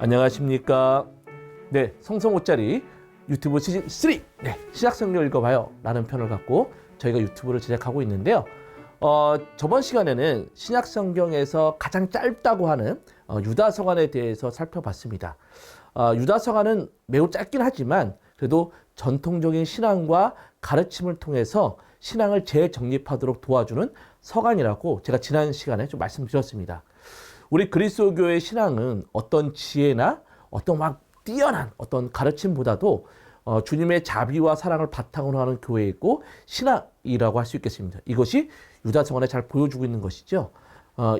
안녕하십니까. 네, 성성 5짜리 유튜브 시즌 3 시작 성경 읽어봐요 라는 편을 갖고 저희가 유튜브를 제작하고 있는데요. 저번 시간에는 신약 성경에서 가장 짧다고 하는 유다서관에 대해서 살펴봤습니다. 유다서관은 매우 짧긴 하지만 그래도 전통적인 신앙과 가르침을 통해서 신앙을 재정립하도록 도와주는 서간이라고 제가 지난 시간에 좀 말씀드렸습니다. 우리 그리스도교의 신앙은 어떤 지혜나 어떤 막 뛰어난 어떤 가르침보다도 주님의 자비와 사랑을 바탕으로 하는 교회이고 신앙이라고 할 수 있겠습니다. 이것이 유다서관에 잘 보여주고 있는 것이죠.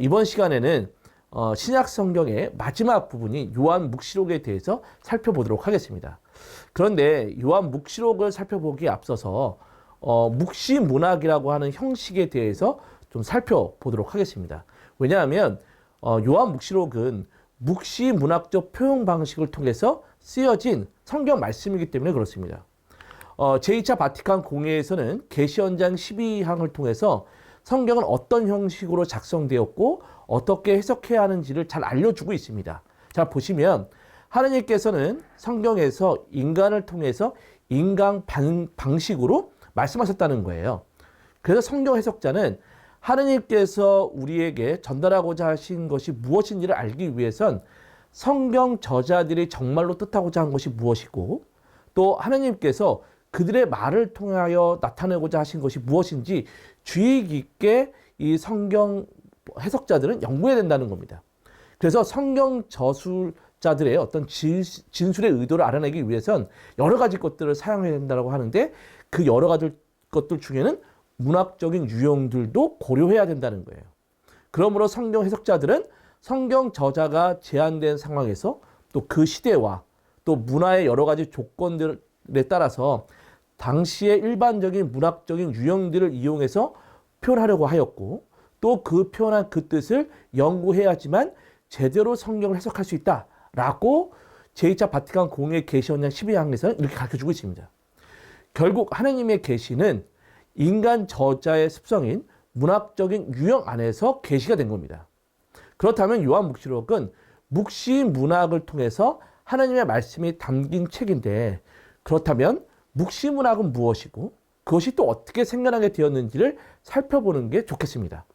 이번 시간에는 신약 성경의 마지막 부분이 요한 묵시록에 대해서 살펴보도록 하겠습니다. 그런데 요한 묵시록을 살펴보기에 앞서서 묵시 문학이라고 하는 형식에 대해서 좀 살펴보도록 하겠습니다. 왜냐하면 요한 묵시록은 묵시 문학적 표현 방식을 통해서 쓰여진 성경 말씀이기 때문에 그렇습니다. 제2차 바티칸 공회에서는 계시연장 12항을 통해서 성경은 어떤 형식으로 작성되었고 어떻게 해석해야 하는지를 잘 알려주고 있습니다. 자, 보시면 하느님께서는 성경에서 인간을 통해서 인간 방식으로 말씀하셨다는 거예요. 그래서 성경 해석자는 하느님께서 우리에게 전달하고자 하신 것이 무엇인지를 알기 위해선 성경 저자들이 정말로 뜻하고자 한 것이 무엇이고 또 하느님께서 그들의 말을 통하여 나타내고자 하신 것이 무엇인지 주의 깊게 이 성경 해석자들은 연구해야 된다는 겁니다. 그래서 성경 저술자들의 어떤 진술의 의도를 알아내기 위해선 여러 가지 것들을 사용해야 된다고 하는데 그 여러 가지 것들 중에는 문학적인 유형들도 고려해야 된다는 거예요. 그러므로 성경 해석자들은 성경 저자가 제한된 상황에서 또 그 시대와 또 문화의 여러 가지 조건들에 따라서 당시의 일반적인 문학적인 유형들을 이용해서 표현하려고 하였고 또 그 표현한 그 뜻을 연구해야지만 제대로 성경을 해석할 수 있다라고 제2차 바티칸 공회 계시연장 12항에서는 이렇게 가르쳐주고 있습니다. 결국 하나님의 계시는 인간 저자의 습성인 문학적인 유형 안에서 계시가 된 겁니다. 그렇다면 요한 묵시록은 묵시 문학을 통해서 하나님의 말씀이 담긴 책인데 그렇다면 묵시 문학은 무엇이고 그것이 또 어떻게 생겨나게 되었는지를 살펴보는 게 좋겠습니다.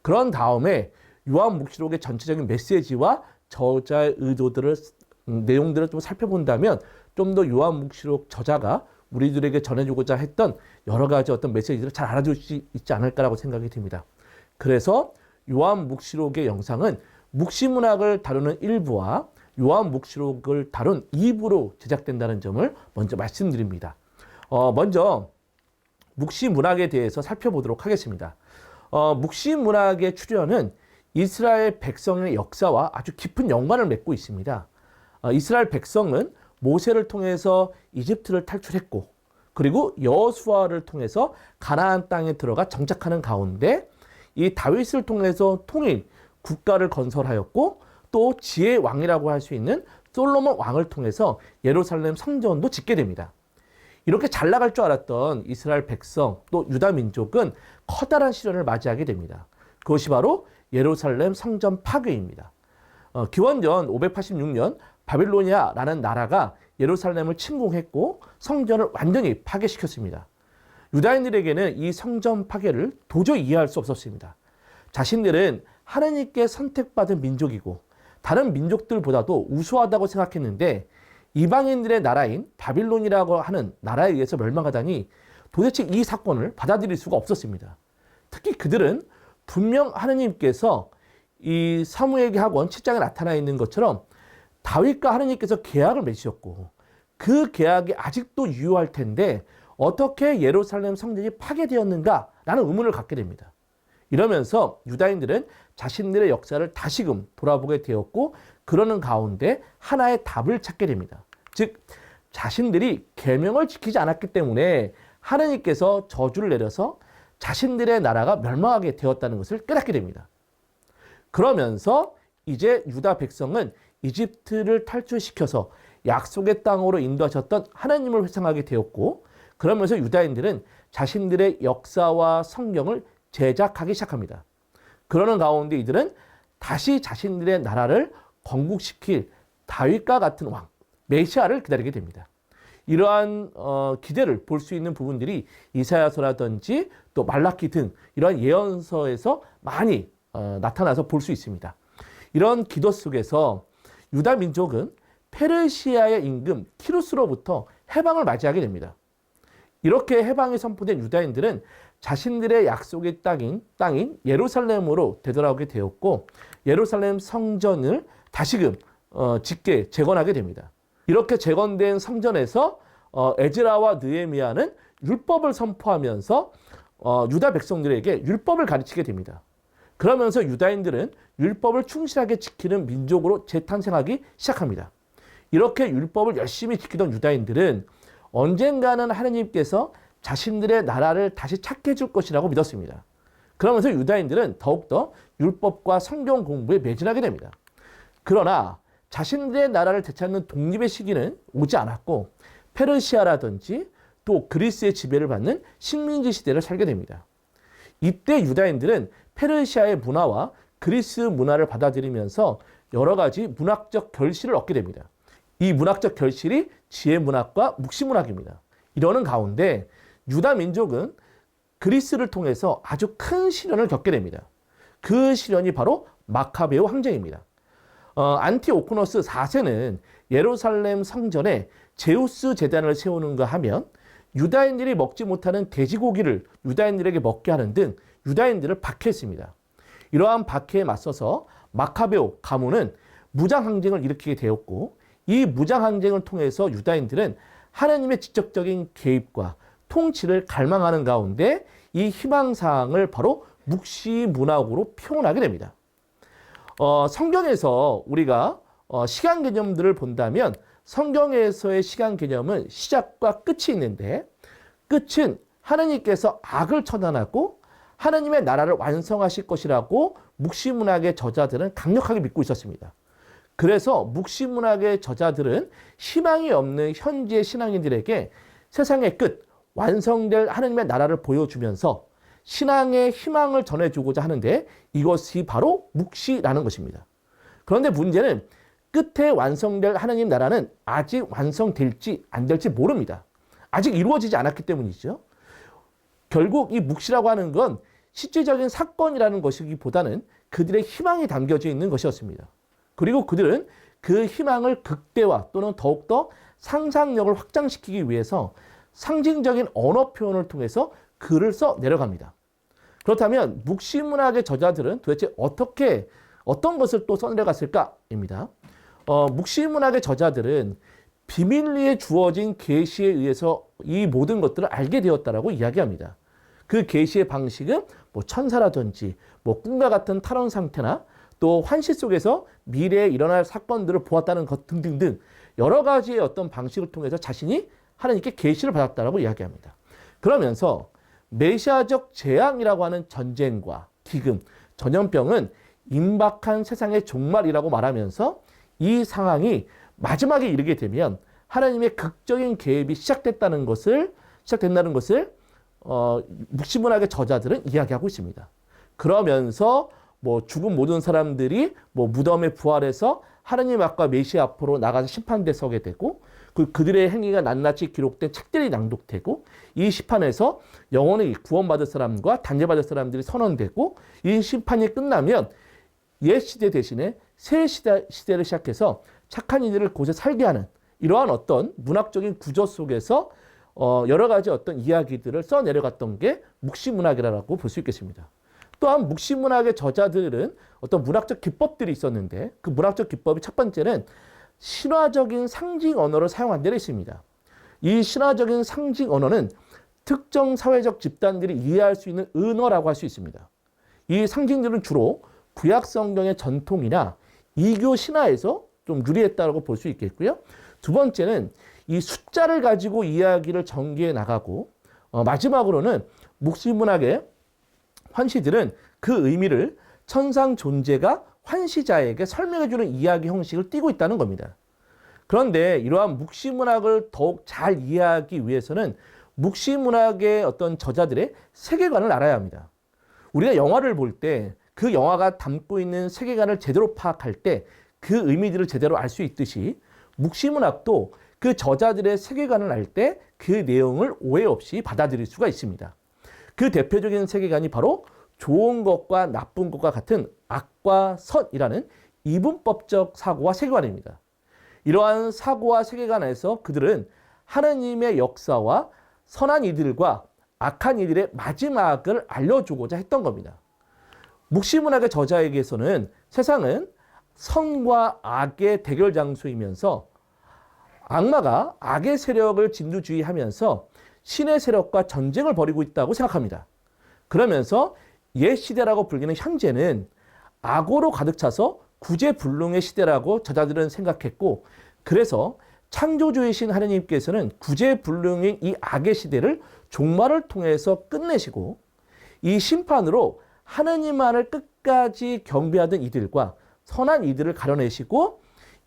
그런 다음에 요한 묵시록의 전체적인 메시지와 저자의 의도들을 내용들을 좀 살펴본다면 좀 더 요한 묵시록 저자가 우리들에게 전해주고자 했던 여러 가지 어떤 메시지를 잘 알아줄 수 있지 않을까라고 생각이 듭니다. 그래서 요한 묵시록의 영상은 묵시문학을 다루는 1부와 요한 묵시록을 다룬 2부로 제작된다는 점을 먼저 말씀드립니다. 먼저 묵시문학에 대해서 살펴보도록 하겠습니다. 묵시문학의 출현은 이스라엘 백성의 역사와 아주 깊은 연관을 맺고 있습니다. 이스라엘 백성은 모세를 통해서 이집트를 탈출했고 그리고 여호수아를 통해서 가나안 땅에 들어가 정착하는 가운데 이 다윗을 통해서 통일 국가를 건설하였고 또 지혜의 왕이라고 할 수 있는 솔로몬 왕을 통해서 예루살렘 성전도 짓게 됩니다. 이렇게 잘 나갈 줄 알았던 이스라엘 백성 또 유다 민족은 커다란 시련을 맞이하게 됩니다. 그것이 바로 예루살렘 성전 파괴입니다. 기원전 586년 바빌로니아라는 나라가 예루살렘을 침공했고 성전을 완전히 파괴시켰습니다. 유다인들에게는 이 성전 파괴를 도저히 이해할 수 없었습니다. 자신들은 하나님께 선택받은 민족이고 다른 민족들보다도 우수하다고 생각했는데 이방인들의 나라인 바빌론이라고 하는 나라에 의해서 멸망하다니 도대체 이 사건을 받아들일 수가 없었습니다. 특히 그들은 분명 하나님께서 이 사무엘기 하권 7장에 나타나 있는 것처럼 다윗과 하나님께서 계약을 맺으셨고 그 계약이 아직도 유효할 텐데 어떻게 예루살렘 성전이 파괴되었는가라는 의문을 갖게 됩니다. 이러면서 유다인들은 자신들의 역사를 다시금 돌아보게 되었고 그러는 가운데 하나의 답을 찾게 됩니다. 즉 자신들이 계명을 지키지 않았기 때문에 하나님께서 저주를 내려서 자신들의 나라가 멸망하게 되었다는 것을 깨닫게 됩니다. 그러면서 이제 유다 백성은 이집트를 탈출시켜서 약속의 땅으로 인도하셨던 하나님을 회상하게 되었고 그러면서 유다인들은 자신들의 역사와 성경을 제작하기 시작합니다. 그러는 가운데 이들은 다시 자신들의 나라를 건국시킬 다윗과 같은 왕, 메시아를 기다리게 됩니다. 이러한 기대를 볼 수 있는 부분들이 이사야서라든지 또 말라기 등 이러한 예언서에서 많이 나타나서 볼 수 있습니다. 이런 기도 속에서 유다 민족은 페르시아의 임금 키루스로부터 해방을 맞이하게 됩니다. 이렇게 해방이 선포된 유다인들은 자신들의 약속의 땅인 예루살렘으로 되돌아오게 되었고 예루살렘 성전을 다시금 짓게 재건하게 됩니다. 이렇게 재건된 성전에서 에즈라와 느헤미야는 율법을 선포하면서 유다 백성들에게 율법을 가르치게 됩니다. 그러면서 유다인들은 율법을 충실하게 지키는 민족으로 재탄생하기 시작합니다. 이렇게 율법을 열심히 지키던 유다인들은 언젠가는 하느님께서 자신들의 나라를 다시 찾게 해줄 것이라고 믿었습니다. 그러면서 유다인들은 더욱더 율법과 성경 공부에 매진하게 됩니다. 그러나 자신들의 나라를 되찾는 독립의 시기는 오지 않았고 페르시아라든지 또 그리스의 지배를 받는 식민지 시대를 살게 됩니다. 이때 유다인들은 페르시아의 문화와 그리스 문화를 받아들이면서 여러 가지 문학적 결실을 얻게 됩니다. 이 문학적 결실이 지혜문학과 묵시문학입니다. 이러는 가운데 유다 민족은 그리스를 통해서 아주 큰 시련을 겪게 됩니다. 그 시련이 바로 마카베오 항쟁입니다. 안티오코노스 4세는 예루살렘 성전에 제우스 제단을 세우는가 하면 유다인들이 먹지 못하는 돼지고기를 유다인들에게 먹게 하는 등 유다인들을 박해했습니다. 이러한 박해에 맞서서 마카베오 가문은 무장항쟁을 일으키게 되었고 이 무장항쟁을 통해서 유다인들은 하나님의 직접적인 개입과 통치를 갈망하는 가운데 이 희망사항을 바로 묵시문학으로 표현하게 됩니다. 성경에서 우리가 시간 개념들을 본다면 성경에서의 시간 개념은 시작과 끝이 있는데 끝은 하나님께서 악을 처단하고 하나님의 나라를 완성하실 것이라고 묵시문학의 저자들은 강력하게 믿고 있었습니다. 그래서 묵시문학의 저자들은 희망이 없는 현지의 신앙인들에게 세상의 끝, 완성될 하나님의 나라를 보여주면서 신앙의 희망을 전해주고자 하는데 이것이 바로 묵시라는 것입니다. 그런데 문제는 끝에 완성될 하나님 나라는 아직 완성될지 안 될지 모릅니다. 아직 이루어지지 않았기 때문이죠. 결국 이 묵시라고 하는 건 실질적인 사건이라는 것이기보다는 그들의 희망이 담겨져 있는 것이었습니다. 그리고 그들은 그 희망을 극대화 또는 더욱더 상상력을 확장시키기 위해서 상징적인 언어 표현을 통해서 글을 써 내려갑니다. 그렇다면 묵시문학의 저자들은 도대체 어떤 것을 또 써내려갔을까입니다. 묵시문학의 저자들은 비밀리에 주어진 계시에 의해서 이 모든 것들을 알게 되었다라고 이야기합니다. 그 계시의 방식은 천사라든지 꿈과 같은 탈원 상태나 또 환시 속에서 미래에 일어날 사건들을 보았다는 것 등등등 여러 가지의 어떤 방식을 통해서 자신이 하나님께 계시를 받았다라고 이야기합니다. 그러면서 메시아적 재앙이라고 하는 전쟁과 기금, 전염병은 임박한 세상의 종말이라고 말하면서 이 상황이 마지막에 이르게 되면 하나님의 극적인 개입이 시작된다는 것을 묵시문학의 저자들은 이야기하고 있습니다. 그러면서 죽은 모든 사람들이 무덤에 부활해서 하나님 앞과 메시아 앞으로 나가서 심판대에 서게 되고 그들의 행위가 낱낱이 기록된 책들이 낭독되고 이 심판에서 영원히 구원받을 사람과 단죄받을 사람들이 선언되고 이 심판이 끝나면 옛 시대 대신에 새 시대를 시작해서 착한 이들을 곳에 살게 하는 이러한 어떤 문학적인 구조 속에서 여러 가지 어떤 이야기들을 써내려갔던 게 묵시문학이라고 볼 수 있겠습니다. 또한 묵시문학의 저자들은 어떤 문학적 기법들이 있었는데 그 문학적 기법이 첫 번째는 신화적인 상징 언어를 사용한 데가 있습니다. 이 신화적인 상징 언어는 특정 사회적 집단들이 이해할 수 있는 은어라고 할 수 있습니다. 이 상징들은 주로 구약 성경의 전통이나 이교 신화에서 좀 유리했다고 볼 수 있겠고요. 두 번째는 이 숫자를 가지고 이야기를 전개해 나가고 마지막으로는 묵시문학의 환시들은 그 의미를 천상 존재가 환시자에게 설명해주는 이야기 형식을 띠고 있다는 겁니다. 그런데 이러한 묵시문학을 더욱 잘 이해하기 위해서는 묵시문학의 어떤 저자들의 세계관을 알아야 합니다. 우리가 영화를 볼 때 그 영화가 담고 있는 세계관을 제대로 파악할 때 그 의미들을 제대로 알 수 있듯이 묵시문학도 그 저자들의 세계관을 알 때 그 내용을 오해 없이 받아들일 수가 있습니다. 그 대표적인 세계관이 바로 좋은 것과 나쁜 것과 같은 악과 선이라는 이분법적 사고와 세계관입니다. 이러한 사고와 세계관에서 그들은 하느님의 역사와 선한 이들과 악한 이들의 마지막을 알려주고자 했던 겁니다. 묵시문학의 저자에게서는 세상은 선과 악의 대결 장소이면서 악마가 악의 세력을 진두지휘하면서 신의 세력과 전쟁을 벌이고 있다고 생각합니다. 그러면서 옛 시대라고 불리는 현재는 악으로 가득 차서 구제불능의 시대라고 저자들은 생각했고, 그래서 창조주이신 하느님께서는 구제불능인 이 악의 시대를 종말을 통해서 끝내시고 이 심판으로 하느님만을 끝까지 경배하던 이들과 선한 이들을 가려내시고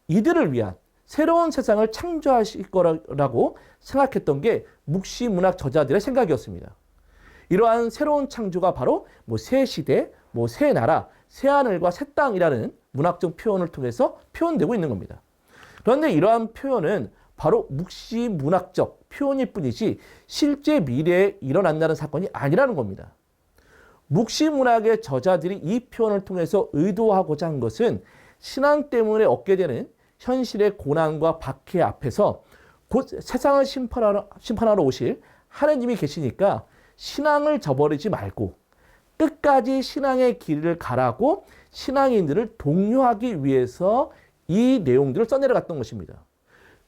이들을 위한 새로운 세상을 창조하실 거라고 생각했던 게 묵시문학 저자들의 생각이었습니다. 이러한 새로운 창조가 바로 새 시대, 새 나라, 새 하늘과 새 땅이라는 문학적 표현을 통해서 표현되고 있는 겁니다. 그런데 이러한 표현은 바로 묵시문학적 표현일 뿐이지 실제 미래에 일어난다는 사건이 아니라는 겁니다. 묵시문학의 저자들이 이 표현을 통해서 의도하고자 한 것은 신앙 때문에 얻게 되는 현실의 고난과 박해 앞에서 곧 세상을 심판하러 오실 하느님이 계시니까 신앙을 저버리지 말고 끝까지 신앙의 길을 가라고 신앙인들을 독려하기 위해서 이 내용들을 써내려갔던 것입니다.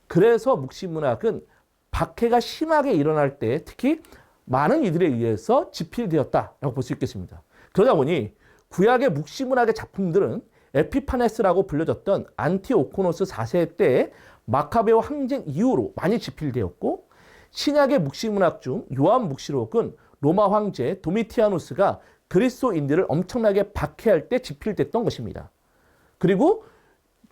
그래서 묵시문학은 박해가 심하게 일어날 때 특히 많은 이들에 의해서 집필되었다라고 볼 수 있겠습니다. 그러다 보니 구약의 묵시문학의 작품들은 에피파네스라고 불려졌던 안티오코노스 4세 때의 마카베오 항쟁 이후로 많이 집필되었고, 신약의 묵시문학 중 요한묵시록은 로마 황제 도미티아누스가 그리스도인들을 엄청나게 박해할 때 집필됐던 것입니다. 그리고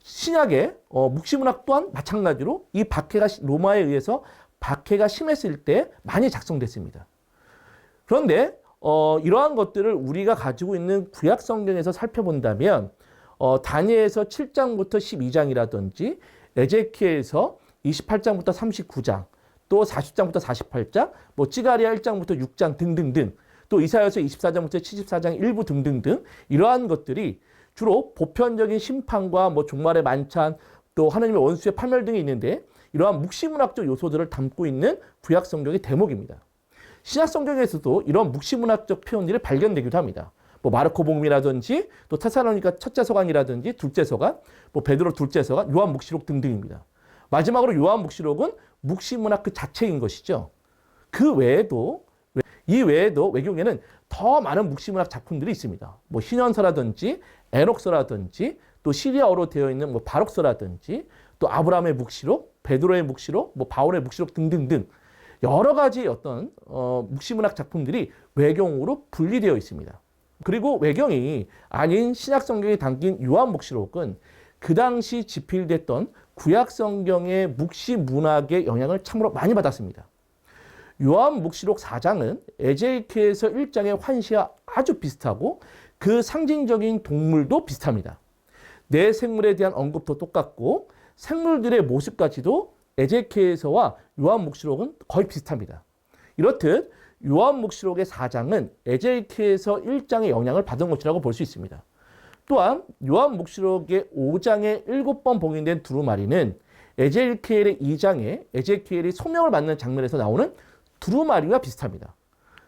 신약의 묵시문학 또한 마찬가지로 이 박해가 로마에 의해서 박해가 심했을 때 많이 작성됐습니다. 그런데 이러한 것들을 우리가 가지고 있는 구약 성경에서 살펴본다면 다니엘에서 7장부터 12장이라든지 에제키엘에서 28장부터 39장, 또 40장부터 48장, 찌가리아 1장부터 6장 등등등, 또 이사야서 24장부터 74장 일부 등등등 이러한 것들이 주로 보편적인 심판과 종말의 만찬, 또 하나님의 원수의 파멸 등이 있는데 이러한 묵시문학적 요소들을 담고 있는 구약 성경의 대목입니다. 신약 성경에서도 이런 묵시문학적 표현들이 발견되기도 합니다. 마르코복음이라든지 또 테살로니가 첫째 서간이라든지 둘째 서간, 베드로 둘째 서간, 요한묵시록 등등입니다. 마지막으로 요한묵시록은 묵시문학 그 자체인 것이죠. 이 외에도 외경에는 더 많은 묵시문학 작품들이 있습니다. 신현서라든지 에녹서라든지 또 시리아어로 되어 있는 바록서라든지 또 아브라함의 묵시록, 베드로의 묵시록, 바울의 묵시록 등등등 여러 가지 묵시문학 작품들이 외경으로 분리되어 있습니다. 그리고 외경이 아닌 신약 성경에 담긴 요한묵시록은 그 당시 집필됐던 구약 성경의 묵시문학의 영향을 참으로 많이 받았습니다. 요한묵시록 4장은 에제키엘서 1장의 환시와 아주 비슷하고 그 상징적인 동물도 비슷합니다. 내 생물에 대한 언급도 똑같고 생물들의 모습까지도 에제키엘서와 요한묵시록은 거의 비슷합니다. 이렇듯 요한묵시록의 4장은 에제키엘서 1장의 영향을 받은 것이라고 볼 수 있습니다. 또한 요한묵시록의 5장에 7번 봉인된 두루마리는 에제키엘의 2장에 에제키엘이 소명을 받는 장면에서 나오는 두루마리와 비슷합니다.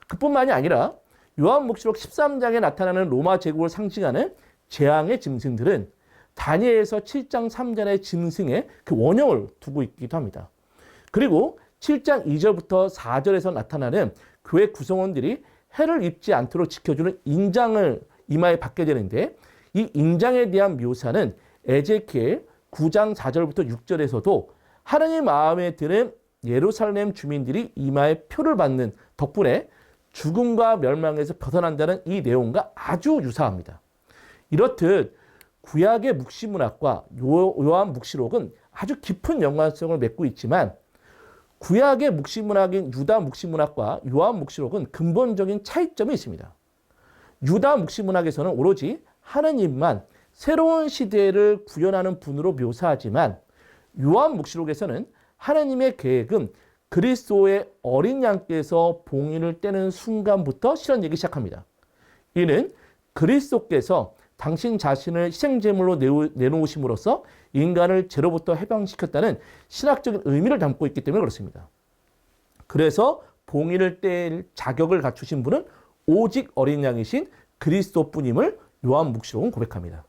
그뿐만이 아니라 요한묵시록 13장에 나타나는 로마 제국을 상징하는 재앙의 짐승들은 다니엘에서 7장 3절의 짐승의 그 원형을 두고 있기도 합니다. 그리고 7장 2절부터 4절에서 나타나는 교회 구성원들이 해를 입지 않도록 지켜주는 인장을 이마에 받게 되는데 이 인장에 대한 묘사는 에제키엘 9장 4절부터 6절에서도 하느님 마음에 드는 예루살렘 주민들이 이마에 표를 받는 덕분에 죽음과 멸망에서 벗어난다는 이 내용과 아주 유사합니다. 이렇듯 구약의 묵시문학과 요한묵시록은 아주 깊은 연관성을 맺고 있지만 구약의 묵시문학인 유다 묵시문학과 요한묵시록은 근본적인 차이점이 있습니다. 유다 묵시문학에서는 오로지 하느님만 새로운 시대를 구현하는 분으로 묘사하지만 요한묵시록에서는 하나님의 계획은 그리스도의 어린 양께서 봉인을 떼는 순간부터 실현되기 시작합니다. 이는 그리스도께서 당신 자신을 희생제물로 내놓으심으로써 인간을 죄로부터 해방시켰다는 신학적인 의미를 담고 있기 때문에 그렇습니다. 그래서 봉인을 뗄 자격을 갖추신 분은 오직 어린 양이신 그리스도뿐임을 요한묵시록은 고백합니다.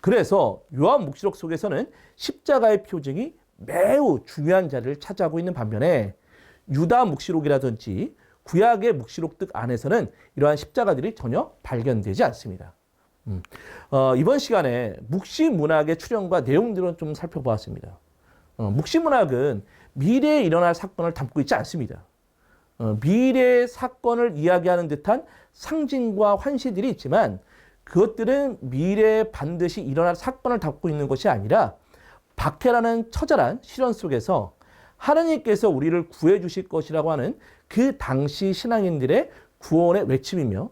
그래서 요한묵시록 속에서는 십자가의 표징이 매우 중요한 자리를 차지하고 있는 반면에 유다묵시록이라든지 구약의 묵시록들 안에서는 이러한 십자가들이 전혀 발견되지 않습니다. 이번 시간에 묵시문학의 출현과 내용들을 좀 살펴보았습니다. 묵시문학은 미래에 일어날 사건을 담고 있지 않습니다. 미래의 사건을 이야기하는 듯한 상징과 환시들이 있지만 그것들은 미래에 반드시 일어날 사건을 담고 있는 것이 아니라 박해라는 처절한 시련 속에서 하나님께서 우리를 구해 주실 것이라고 하는 그 당시 신앙인들의 구원의 외침이며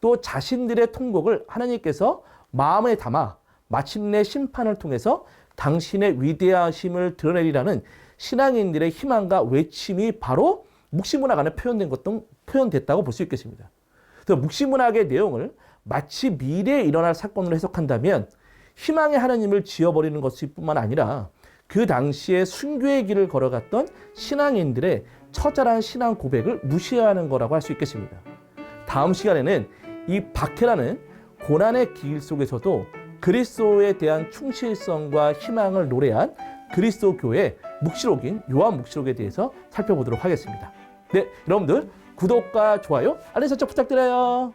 또 자신들의 통곡을 하나님께서 마음에 담아 마침내 심판을 통해서 당신의 위대하심을 드러내리라는 신앙인들의 희망과 외침이 바로 묵시문학 안에 표현됐다고 볼 수 있겠습니다. 그래서 묵시문학의 내용을 마치 미래에 일어날 사건으로 해석한다면 희망의 하나님을 지어버리는 것일 뿐만 아니라 그 당시에 순교의 길을 걸어갔던 신앙인들의 처절한 신앙 고백을 무시하는 거라고 할 수 있겠습니다. 다음 시간에는 이 박해라는 고난의 길 속에서도 그리스도에 대한 충실성과 희망을 노래한 그리스도 교회 묵시록인 요한묵시록에 대해서 살펴보도록 하겠습니다. 네, 여러분들 구독과 좋아요, 알림 설정 부탁드려요.